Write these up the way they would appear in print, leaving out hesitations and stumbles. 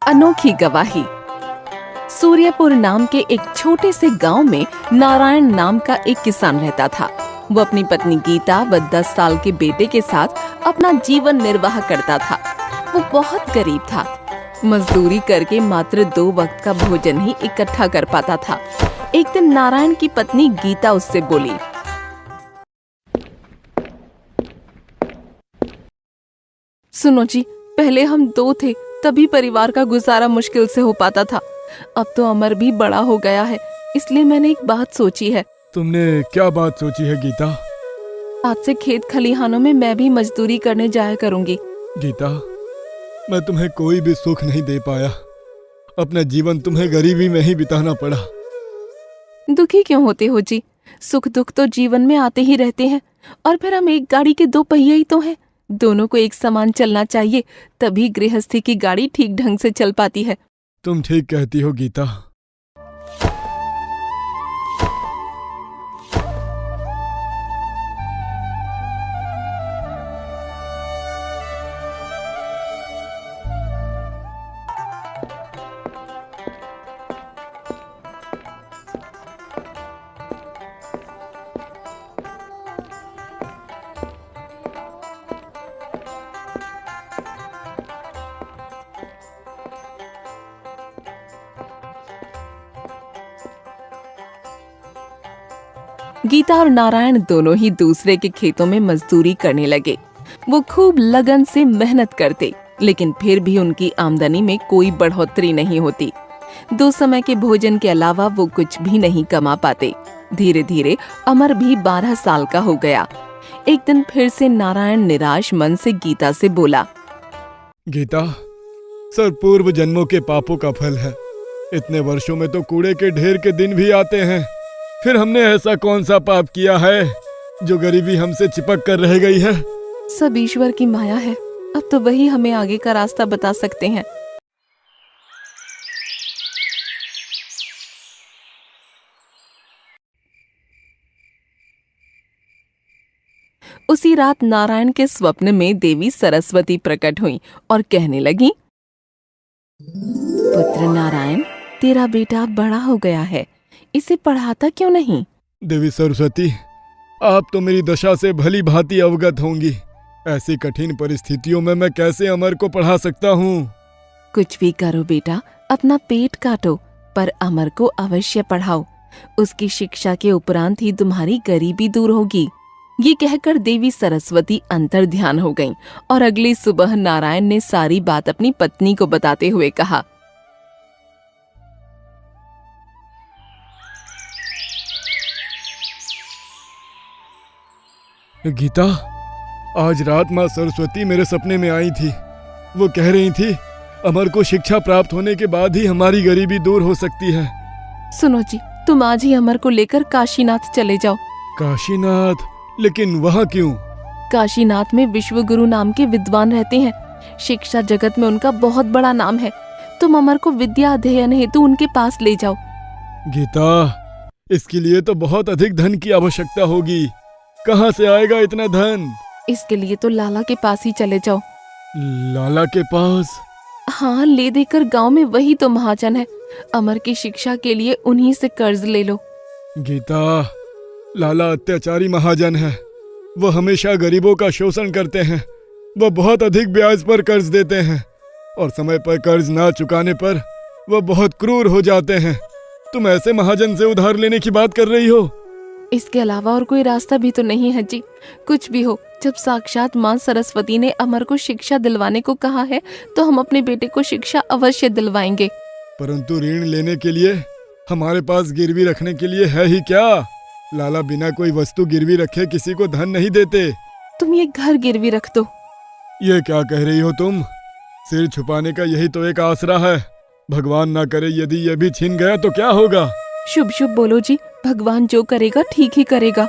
अनोखी गवाही। सूर्यपुर नाम के एक छोटे से गांव में नारायण नाम का एक किसान रहता था। वो अपनी पत्नी गीता व 10 साल के बेटे के साथ अपना जीवन निर्वाह करता था। वो बहुत गरीब था। मजदूरी करके मात्र 2 वक्त का भोजन ही इकट्ठा कर पाता था। एक दिन नारायण की पत्नी गीता उससे बोली, सुनो जी, पहले हम 2 थे, तभी परिवार का गुजारा मुश्किल से हो पाता था। अब तो अमर भी बड़ा हो गया है, इसलिए मैंने एक बात सोची है। तुमने क्या बात सोची है गीता? आज से खेत खलिहानों में मैं भी मजदूरी करने जाया करूंगी। गीता, मैं तुम्हें कोई भी सुख नहीं दे पाया। अपना जीवन तुम्हें गरीबी में ही बिताना पड़ा। दुखी क्यों होते हो जी? सुख दुख तो जीवन में आते ही रहते हैं। और फिर हम एक गाड़ी के 2 पहिए ही तो हैं। दोनों को एक समान चलना चाहिए, तभी गृहस्थी की गाड़ी ठीक ढंग से चल पाती है। तुम ठीक कहती हो गीता। गीता और नारायण दोनों ही दूसरे के खेतों में मजदूरी करने लगे। वो खूब लगन से मेहनत करते, लेकिन फिर भी उनकी आमदनी में कोई बढ़ोतरी नहीं होती। 2 समय के भोजन के अलावा वो कुछ भी नहीं कमा पाते। धीरे धीरे अमर भी 12 साल का हो गया। एक दिन फिर से नारायण निराश मन से गीता से बोला, गीता, सब पूर्व जन्मों के पापों का फल है। इतने वर्षों में तो कूड़े के ढेर के दिन भी आते हैं। फिर हमने ऐसा कौन सा पाप किया है जो गरीबी हमसे चिपक कर रह गई है? सब ईश्वर की माया है। अब तो वही हमें आगे का रास्ता बता सकते हैं। उसी रात नारायण के स्वप्न में देवी सरस्वती प्रकट हुई और कहने लगी, पुत्र नारायण, तेरा बेटा बड़ा हो गया है, इसे पढ़ाता क्यों नहीं? देवी सरस्वती, आप तो मेरी दशा से भली भांति अवगत होंगी। ऐसी कठिन परिस्थितियों में मैं कैसे अमर को पढ़ा सकता हूँ? कुछ भी करो बेटा, अपना पेट काटो, पर अमर को अवश्य पढ़ाओ। उसकी शिक्षा के उपरांत ही तुम्हारी गरीबी दूर होगी। ये कहकर देवी सरस्वती अंतर ध्यान हो गईं और अगली सुबह नारायण ने सारी बात अपनी पत्नी को बताते हुए कहा, गीता, आज रात माँ सरस्वती मेरे सपने में आई थी। वो कह रही थी, अमर को शिक्षा प्राप्त होने के बाद ही हमारी गरीबी दूर हो सकती है। सुनो जी, तुम आज ही अमर को लेकर काशीनाथ चले जाओ। काशीनाथ? लेकिन वहाँ क्यों? काशीनाथ में विश्व गुरु नाम के विद्वान रहते हैं। शिक्षा जगत में उनका बहुत बड़ा नाम है। तुम अमर को विद्या अध्ययन हेतु उनके पास ले जाओ। गीता, इसके लिए तो बहुत अधिक धन की आवश्यकता होगी। कहाँ से आएगा इतना धन? इसके लिए तो लाला के पास ही चले जाओ। लाला के पास? हाँ, ले देकर गांव में वही तो महाजन है। अमर की शिक्षा के लिए उन्हीं से कर्ज ले लो। गीता, लाला अत्याचारी महाजन है। वो हमेशा गरीबों का शोषण करते हैं। वो बहुत अधिक ब्याज पर कर्ज देते हैं और समय पर कर्ज ना चुकाने पर वो बहुत क्रूर हो जाते हैं। तुम ऐसे महाजन से उधार लेने की बात कर रही हो? इसके अलावा और कोई रास्ता भी तो नहीं है जी। कुछ भी हो, जब साक्षात माँ सरस्वती ने अमर को शिक्षा दिलवाने को कहा है, तो हम अपने बेटे को शिक्षा अवश्य दिलवाएंगे। परंतु ऋण लेने के लिए हमारे पास गिरवी रखने के लिए है ही क्या? लाला बिना कोई वस्तु गिरवी रखे किसी को धन नहीं देते। तुम ये घर गिरवी रख दो। ये क्या कह रही हो तुम? सिर छुपाने का यही तो एक आसरा है। भगवान ना करे यदि ये भी छिन गया तो क्या होगा? शुभ शुभ बोलो जी, भगवान जो करेगा ठीक ही करेगा।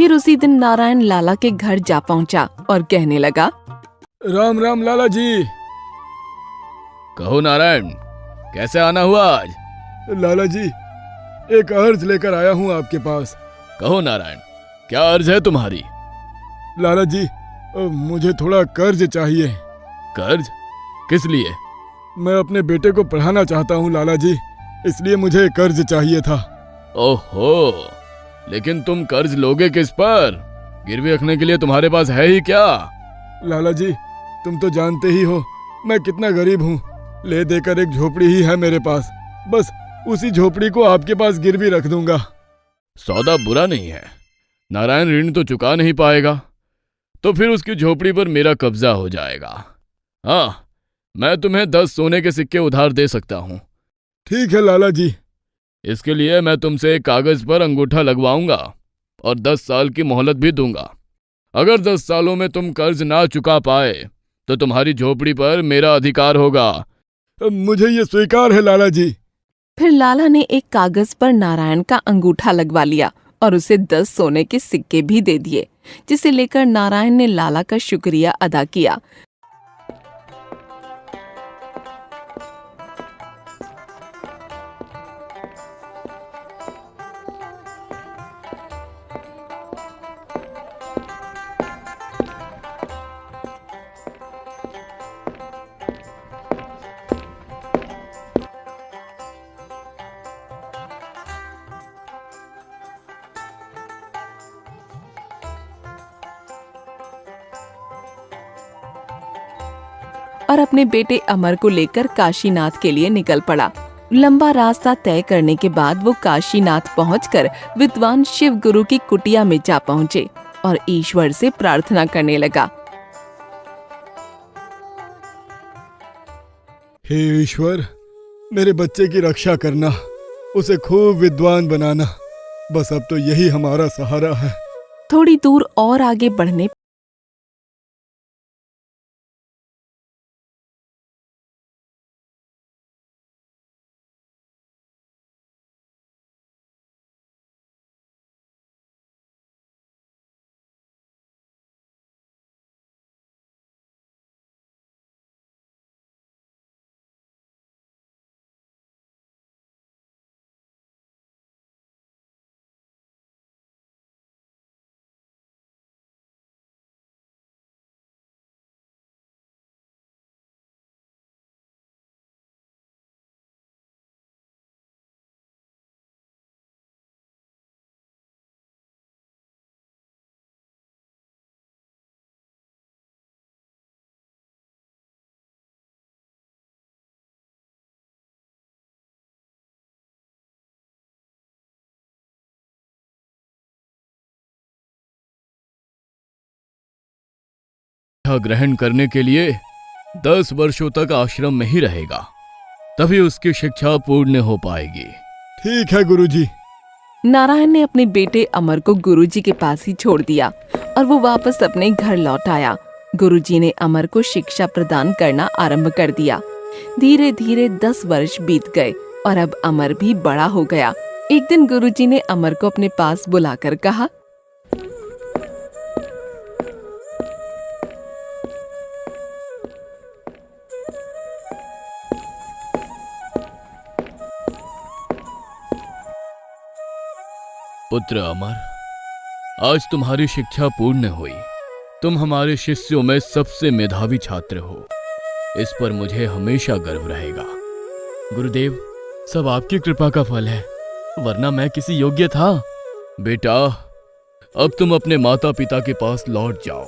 फिर उसी दिन नारायण लाला के घर जा पहुंचा और कहने लगा, राम राम लाला जी। कहो नारायण, कैसे आना हुआ आज? लाला जी, एक अर्ज लेकर आया हूँ आपके पास। कहो नारायण, क्या अर्ज है तुम्हारी? लाला जी, मुझे थोड़ा कर्ज चाहिए। कर्ज? किस लिए? मैं अपने बेटे को पढ़ाना चाहता हूँ लाला जी, इसलिए मुझे कर्ज चाहिए था। ओहो, लेकिन तुम कर्ज लोगे किस पर? गिरवी रखने के लिए तुम्हारे पास है ही क्या? लाला जी, तुम तो जानते ही हो मैं कितना गरीब हूँ। ले देकर एक झोपड़ी ही है मेरे पास, बस उसी झोपड़ी को आपके पास गिरवी रख दूंगा। सौदा बुरा नहीं है। नारायण ऋण तो चुका नहीं पाएगा, तो फिर उसकी झोपड़ी पर मेरा कब्जा हो जाएगा। हाँ, मैं तुम्हें 10 सोने के सिक्के उधार दे सकता हूँ। ठीक है लाला जी। इसके लिए मैं तुमसे एक कागज पर अंगूठा लगवाऊंगा और 10 साल की मोहलत भी दूंगा। अगर 10 सालों में तुम कर्ज ना चुका पाए तो तुम्हारी झोपड़ी पर मेरा अधिकार होगा। मुझे ये स्वीकार है लाला जी। फिर लाला ने एक कागज पर नारायण का अंगूठा लगवा लिया और उसे 10 सोने के सिक्के भी दे दिए, जिसे लेकर नारायण ने लाला का शुक्रिया अदा किया। और अपने बेटे अमर को लेकर काशीनाथ के लिए निकल पड़ा। लंबा रास्ता तय करने के बाद वो काशीनाथ पहुंचकर विद्वान शिव गुरु की कुटिया में जा पहुंचे और ईश्वर से प्रार्थना करने लगा। हे ईश्वर, मेरे बच्चे की रक्षा करना, उसे खूब विद्वान बनाना, बस अब तो यही हमारा सहारा है। थोड़ी दूर और आगे बढ़ने ग्रहण करने के लिए 10 वर्षों तक आश्रम में ही रहेगा, तभी उसकी शिक्षा पूर्ण हो पाएगी। ठीक है गुरुजी। नारायण ने अपने बेटे अमर को गुरुजी के पास ही छोड़ दिया और वो वापस अपने घर लौट आया। गुरुजी ने अमर को शिक्षा प्रदान करना आरंभ कर दिया। धीरे धीरे 10 वर्ष बीत गए और अब अमर भी बड़ा हो गया। एक दिन गुरुजी ने अमर को अपने पास बुलाकर कहा, पुत्र अमर, आज तुम्हारी शिक्षा पूर्ण हुई। तुम हमारे शिष्यों में सबसे मेधावी छात्र हो। इस पर मुझे हमेशा गर्व रहेगा। गुरुदेव, सब आपकी कृपा का फल है, वरना मैं किसी योग्य था। बेटा, अब तुम अपने माता पिता के पास लौट जाओ।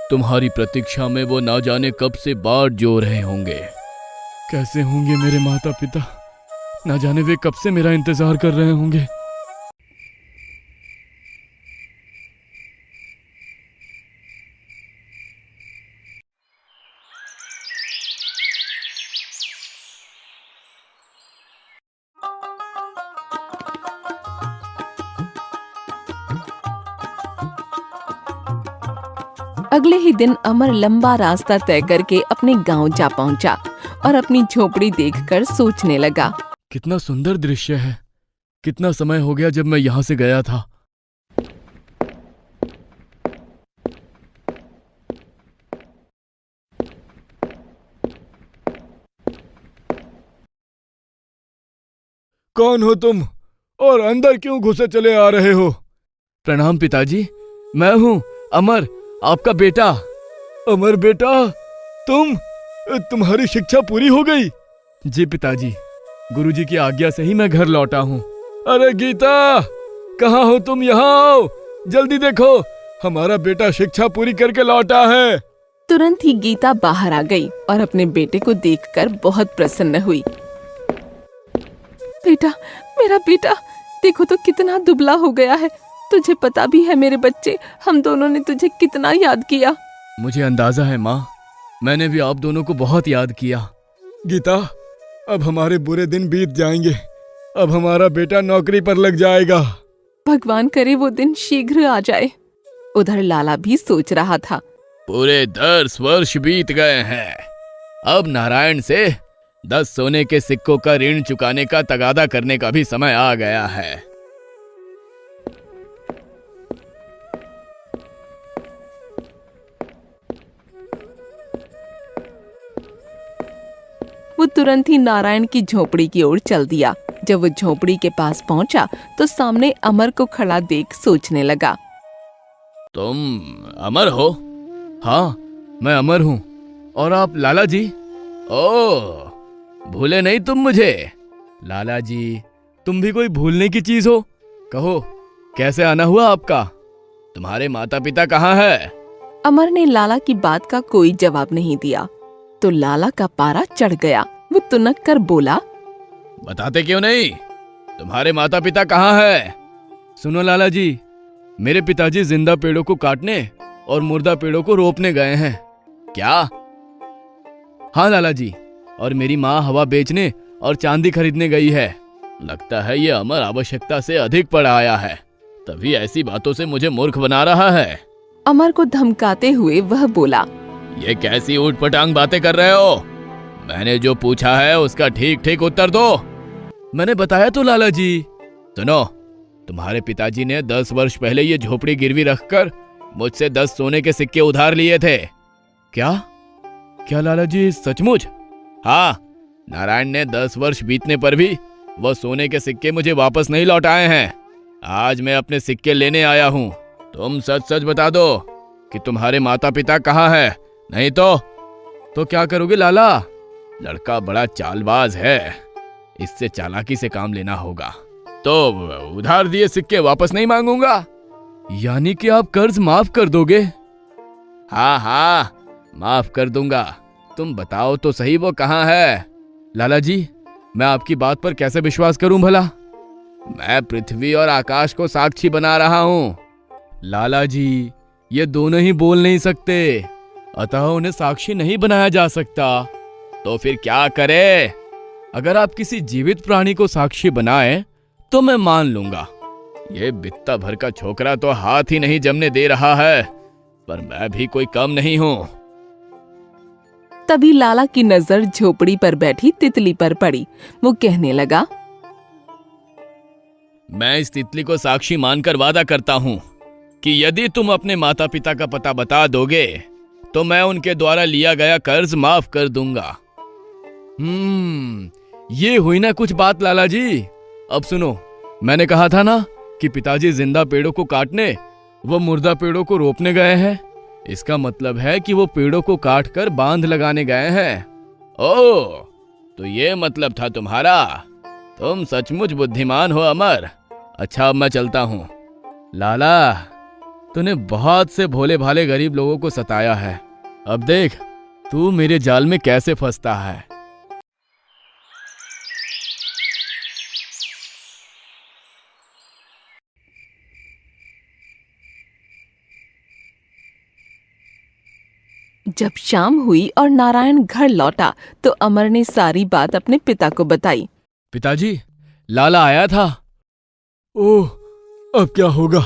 तुम्हारी प्रतीक्षा में वो ना जाने कब से बाट जो रहे होंगे। कैसे होंगे मेरे माता पिता? ना जाने वे कब से मेरा इंतजार कर रहे होंगे। अगले ही दिन अमर लंबा रास्ता तय करके अपने गांव जा पहुंचा और अपनी झोपड़ी देखकर सोचने लगा। कितना सुंदर दृश्य है। कितना समय हो गया जब मैं यहाँ से गया था। कौन हो तुम और अंदर क्यों घुसे चले आ रहे हो? प्रणाम पिताजी, मैं हूँ अमर, आपका बेटा। अमर बेटा, तुम्हारी शिक्षा पूरी हो गई? जी पिताजी, गुरुजी की आज्ञा से ही मैं घर लौटा हूँ। अरे गीता, कहाँ हो तुम? यहाँ आओ, जल्दी देखो, हमारा बेटा शिक्षा पूरी करके लौटा है। तुरंत ही गीता बाहर आ गई और अपने बेटे को देखकर बहुत प्रसन्न हुई। बेटा, मेरा बेटा, देखो तो कितना दुबला हो गया है। तुझे पता भी है मेरे बच्चे, हम दोनों ने तुझे कितना याद किया। मुझे अंदाजा है माँ, मैंने भी आप दोनों को बहुत याद किया। गीता, अब हमारे बुरे दिन बीत जाएंगे। अब हमारा बेटा नौकरी पर लग जाएगा। भगवान करे वो दिन शीघ्र आ जाए। उधर लाला भी सोच रहा था। पूरे 10 वर्ष बीत गए हैं। अब नारायण से 10 सोने के सिक्कों का ऋण चुकाने का तगादा करने का भी समय आ गया है। वो तुरंत ही नारायण की झोपड़ी की ओर चल दिया। जब वो झोपड़ी के पास पहुंचा तो सामने अमर को खड़ा देख सोचने लगा। तुम अमर हो? हाँ, मैं अमर हूँ। और आप लाला जी? ओह, भूले नहीं तुम मुझे? लाला जी, तुम भी कोई भूलने की चीज हो? कहो, कैसे आना हुआ आपका? तुम्हारे माता पिता कहाँ है? अमर ने लाला की बात का कोई जवाब नहीं दिया तो लाला का पारा चढ़ गया। वो तुनक कर बोला, बताते क्यों नहीं? तुम्हारे माता पिता कहाँ है? सुनो लाला जी, मेरे पिताजी जिंदा पेड़ों को काटने और मुर्दा पेड़ों को रोपने गए हैं। क्या? हाँ लाला जी, और मेरी माँ हवा बेचने और चांदी खरीदने गई है। लगता है ये अमर आवश्यकता से अधिक पड़ आया है, तभी ऐसी बातों से मुझे मूर्ख बना रहा है। अमर को धमकाते हुए वह बोला, ये कैसी ऊटपटांग बातें कर रहे हो? मैंने जो पूछा है उसका ठीक ठीक उत्तर दो। मैंने बताया तो लाला जी। सुनो, तुम्हारे पिताजी ने 10 वर्ष पहले ये झोपड़ी गिरवी रखकर मुझसे 10 सोने के सिक्के उधार लिए थे। क्या? क्या लाला जी, सचमुच? हाँ, नारायण ने 10 वर्ष बीतने पर भी वो सोने के सिक्के मुझे वापस नहीं लौटाए हैं। आज मैं अपने सिक्के लेने आया हूँ। तुम सच सच बता दो कि तुम्हारे माता पिता कहाँ है, नहीं तो क्या करोगे लाला? लड़का बड़ा चालबाज है, इससे चालाकी से काम लेना होगा। तो उधार दिए सिक्के वापस नहीं मांगूंगा। यानी कि आप कर्ज माफ कर दोगे? हाँ हाँ, माफ कर दूंगा। तुम बताओ तो सही वो कहाँ है? लाला जी, मैं आपकी बात पर कैसे विश्वास करूं भला? मैं पृथ्वी और आकाश को साक्षी बना रहा हूं। लाला जी, ये दोनों ही बोल नहीं सकते, अतः उन्हें साक्षी नहीं बनाया जा सकता। तो फिर क्या करे? अगर आप किसी जीवित प्राणी को साक्षी बनाए तो मैं मान लूंगा। ये बित्ता भर का छोकरा तो हाथ ही नहीं जमने दे रहा है, पर मैं भी कोई कम नहीं हूं। तभी लाला की नजर झोपड़ी पर बैठी तितली पर पड़ी। वो कहने लगा, मैं इस तितली को साक्षी मानकर वादा करता हूं कि यदि तुम अपने माता पिता का पता बता दोगे तो मैं उनके द्वारा लिया गया कर्ज माफ कर दूंगा। ये हुई ना कुछ बात लाला जी। अब सुनो, मैंने कहा था ना कि पिताजी जिंदा पेड़ों को काटने वो मुर्दा पेड़ों को रोपने गए हैं। इसका मतलब है कि वो पेड़ों को काटकर बांध लगाने गए हैं। ओह, तो ये मतलब था तुम्हारा। तुम सचमुच बुद्धिमान हो अमर। अच्छा, अब मैं चलता हूँ। लाला, तूने बहुत से भोले भाले गरीब लोगों को सताया है। अब देख तू मेरे जाल में कैसे फंसता है। जब शाम हुई और नारायण घर लौटा तो अमर ने सारी बात अपने पिता को बताई। पिताजी, लाला आया था। ओह, अब क्या होगा?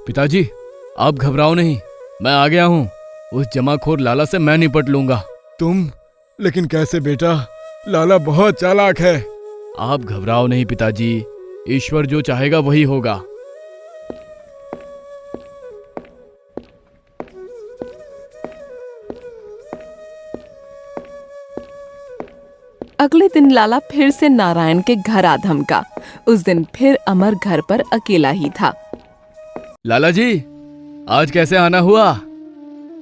पिताजी, आप घबराओ नहीं, मैं आ गया हूँ। उस जमाखोर लाला से मैं निपट लूंगा। तुम? लेकिन कैसे बेटा? लाला बहुत चालाक है। आप घबराओ नहीं पिताजी, ईश्वर जो चाहेगा वही होगा। अगले दिन लाला फिर से नारायण के घर आ धमका। उस दिन फिर अमर घर पर अकेला ही था। लाला जी, आज कैसे आना हुआ?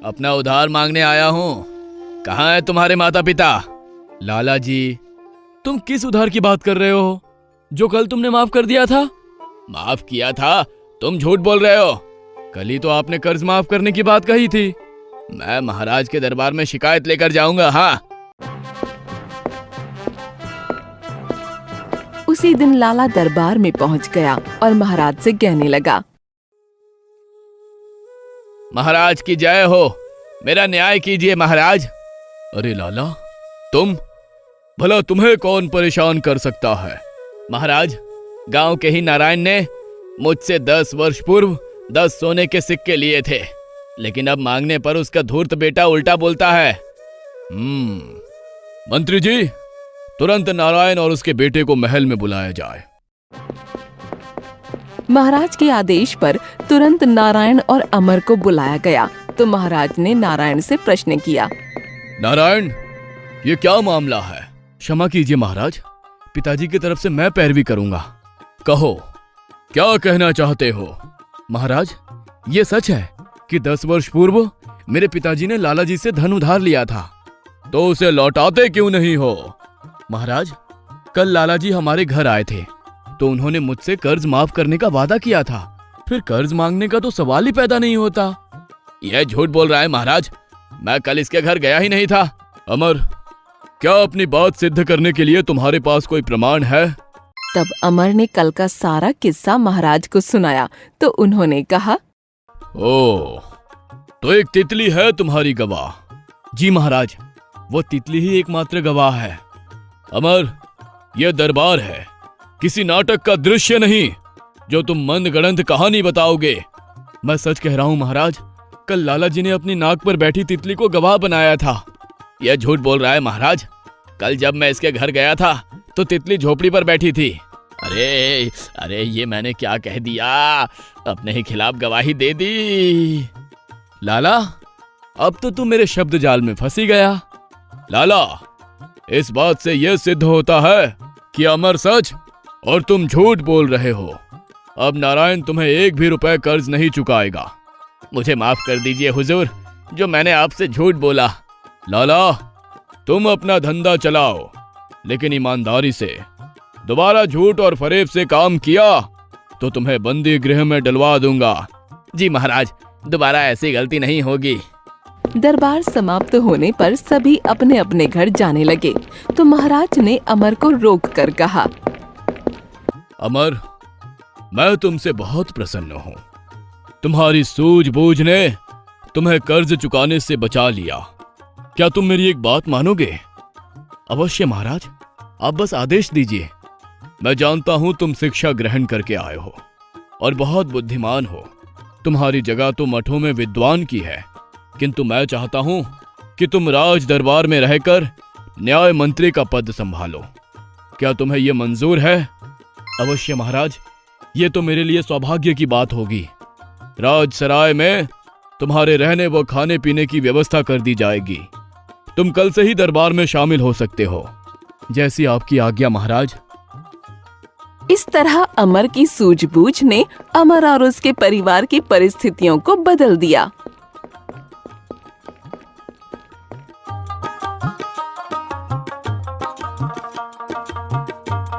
अपना उधार मांगने आया हूँ। कहाँ है तुम्हारे माता पिता? लाला जी, तुम किस उधार की बात कर रहे हो जो कल तुमने माफ कर दिया था? माफ किया था? तुम झूठ बोल रहे हो। कल ही तो आपने कर्ज माफ करने की बात कही थी। मैं महाराज के दरबार में शिकायत लेकर जाऊंगा। हाँ। उसी दिन लाला दरबार में पहुंच गया और महाराज से कहने लगा, महाराज की जय हो, मेरा न्याय कीजिए महाराज। अरे लाला, तुम? भला तुम्हें कौन परेशान कर सकता है? महाराज, गांव के ही नारायण ने मुझसे 10 वर्ष पूर्व 10 सोने के सिक्के लिए थे, लेकिन अब मांगने पर उसका धूर्त बेटा उल्टा बोलता है। मंत्री जी, तुरंत नारायण और उसके बेटे को महल में बुलाया जाए। महाराज के आदेश पर तुरंत नारायण और अमर को बुलाया गया तो महाराज ने नारायण से प्रश्न किया, नारायण, ये क्या मामला है? क्षमा कीजिए महाराज, पिताजी की तरफ से मैं पैरवी करूंगा। कहो, क्या कहना चाहते हो? महाराज, ये सच है कि 10 वर्ष पूर्व मेरे पिताजी ने लाला जी से धन उधार लिया था, तो उसे लौटाते क्यों नहीं हो? महाराज, कल लाला जी हमारे घर आए थे तो उन्होंने मुझसे कर्ज माफ करने का वादा किया था, फिर कर्ज मांगने का तो सवाल ही पैदा नहीं होता। यह झूठ बोल रहा है महाराज, मैं कल इसके घर गया ही नहीं था। अमर, क्या अपनी बात सिद्ध करने के लिए तुम्हारे पास कोई प्रमाण है? तब अमर ने कल का सारा किस्सा महाराज को सुनाया तो उन्होंने कहा, ओ, तो एक तितली है तुम्हारी गवाह? जी महाराज, वो तितली ही एकमात्र गवाह है। अमर, यह दरबार है, किसी नाटक का दृश्य नहीं जो तुम मनगढ़ंत कहानी बताओगे। मैं सच कह रहा हूं महाराज, कल लाला जी ने अपनी नाक पर बैठी तितली को गवाह बनाया था। यह झूठ बोल रहा है महाराज, कल जब मैं इसके घर गया था तो तितली झोपड़ी पर बैठी थी। अरे अरे, ये मैंने क्या कह दिया, अपने ही खिलाफ गवाही दे दी। लाला, अब तो तुम मेरे शब्द जाल में फंसी गया। लाला, इस बात से यह सिद्ध होता है कि अमर सच और तुम झूठ बोल रहे हो। अब नारायण तुम्हें 1 भी रुपए कर्ज नहीं चुकाएगा। मुझे माफ कर दीजिए हुजूर, जो मैंने आपसे झूठ बोला। लाला, तुम अपना धंधा चलाओ, लेकिन ईमानदारी से। दोबारा झूठ और फरेब से काम किया तो तुम्हें बंदी गृह में डलवा दूंगा। जी महाराज, दोबारा ऐसी गलती नहीं होगी। दरबार समाप्त होने पर सभी अपने अपने घर जाने लगे तो महाराज ने अमर को रोक कर कहा, अमर, मैं तुमसे बहुत प्रसन्न हूँ। तुम्हारी सूझबूझ ने तुम्हें कर्ज चुकाने से बचा लिया। क्या तुम मेरी एक बात मानोगे? अवश्य महाराज, आप बस आदेश दीजिए। मैं जानता हूँ तुम शिक्षा ग्रहण करके आए हो और बहुत बुद्धिमान हो। तुम्हारी जगह तो मठों में विद्वान की है, किंतु मैं चाहता हूं कि तुम राज दरबार में रहकर न्याय मंत्री का पद संभालो। क्या तुम्हें यह मंजूर है? अवश्य महाराज, ये तो मेरे लिए सौभाग्य की बात होगी। राजसराय में तुम्हारे रहने व खाने पीने की व्यवस्था कर दी जाएगी। तुम कल से ही दरबार में शामिल हो सकते हो। जैसी आपकी आज्ञा महाराज। इस तरह अमर की सूझबूझ ने अमर और उसके परिवार की परिस्थितियों को बदल दिया।